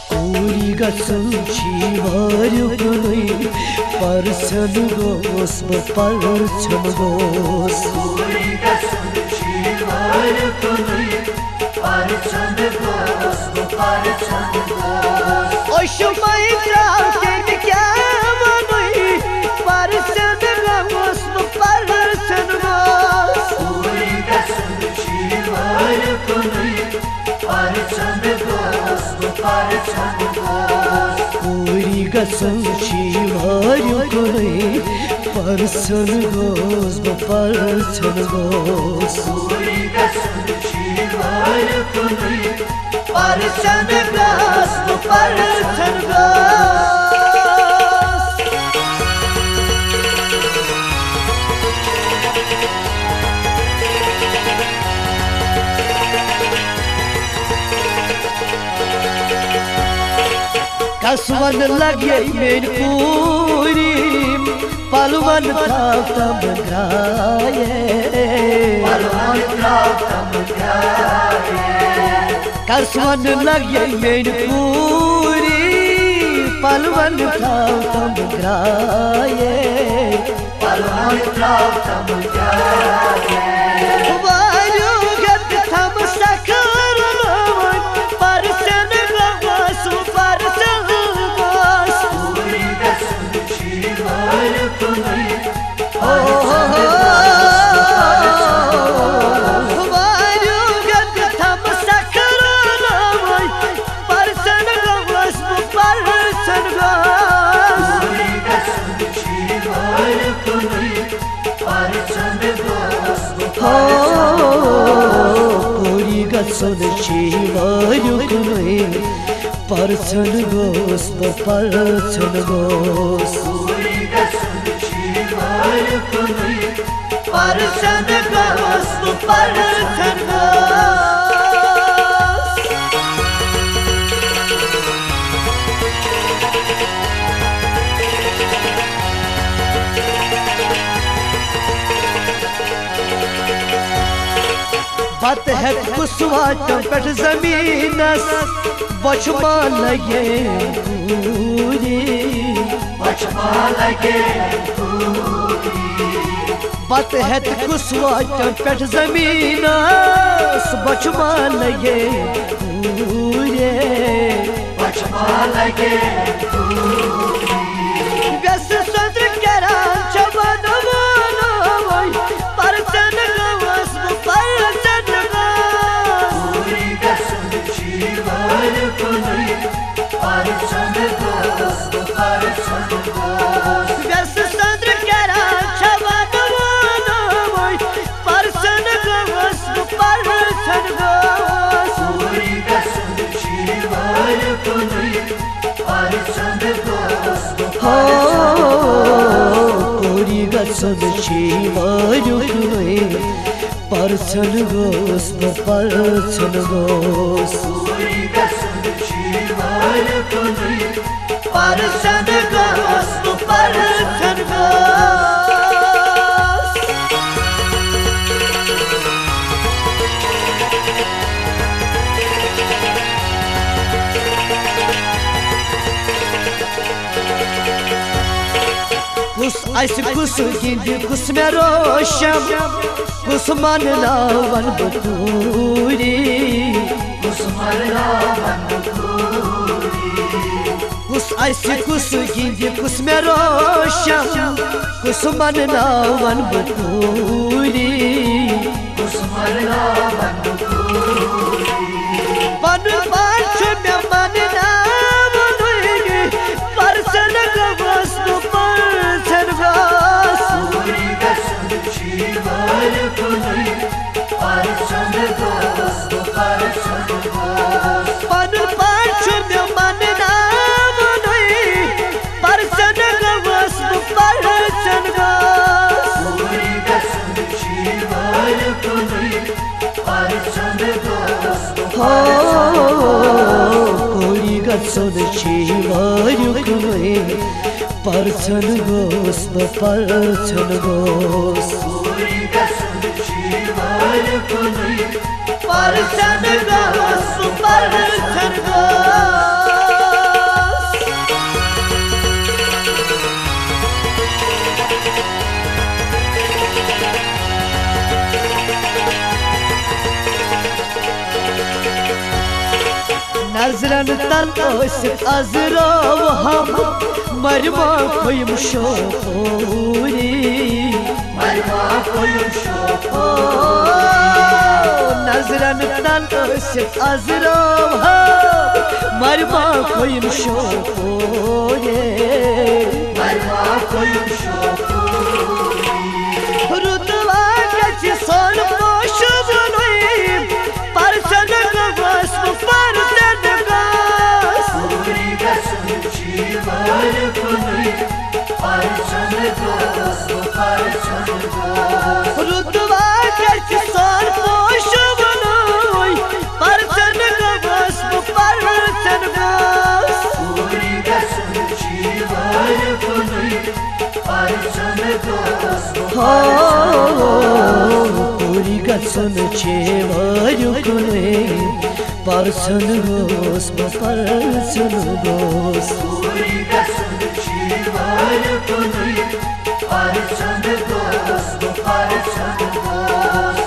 Kuri gazan çivar yukunay Parçan gos bu parçan gos Kuri gazan çivar yukunay Parçan gos bu parçan gos Hoşuma ikram dedik yamanay Parçan gos bu parçan gos Kuri gazan çivar yukunay Parçan gos bu parçan gos Kuri gazan çivar yukunay Parçan gos bu parçan gos Kuri gazan çivar yukunay Parçan gos bu parçan gos Kasvan lagye men purim Palman tavtam graye Palman tavtam graye Kasvan lagye men purim Palman tavtam graye Palman tavtam graye Varu gat tham sakarman Parçan gos parçan gos Kuri gazan çivar yukunay Varu gat tham sakarman Parçan gos parçan gos Kuri gazan çivar yukunay Parçan gos bu parçan Kuri gazan çivar yukunay Parçan gos parçan gos Kuri gazan çivar yukunay Parçan gos parçan gos बात है कुसवाटम पेट जमीनस बचमा लगे पूरी बचमा लगे बात है कुसवाटम पेट जमीनस बचमा लगे पूरी बचमा लगे व्यस सद्र करा चवन मनोय परचन गवस परचन गस Kuri gazan çivar yukunay Parçan gos bu parçan gos व्यस सद्र करा चवन मनोय परचन गवस परचन गस Kuri gazan çivar yukunay Parçan gos bu parçan Kuri gazan çivar yukunay Parçan gos parçan gos Kuri gazan çivar yukunay Parçan gos parçan gos Kus aysi kus gindi kus meroşam Kus manlavan buturi Kusmarlavan kuri Kus aysi kus gindi kus meroşam Kus manlavan buturi Kusmarlavan kuri Panu pancho me manna manui Parçan gos parçan gos Kuri gazan çivar yukunay Parçan gos bu parçan gos Panu pancho me manna manui Parçan gos parçan gos Kuri gazan çivar yukunay Parçan gos bu parçan Kuri gazan çivar yukunay Parçan gos parçan gos Kuri gazan çivar yukunay Parçan gos parçan नजरन तल अजरो हम मरमा खोयम शोरी मरमा कोयम शोको नजरन तल अजरो हम मरमा खोयम शोरी मरमा कोयम शोको रुतवा गच सोन पोश बनोई person Gawas person गस पूरी गसन जीवन कुनई person दोस्त person दोस्त रुतवा गच सोन पोश बनोई परसन गवस परसन गस पूरी गसन जीवन कुनई परसन दोस्त पूरी गसन छेवारुकुने परसन गोस परसन गोस पूरी गसन जीवन कुनई परसन दोस्त परसन दोस्त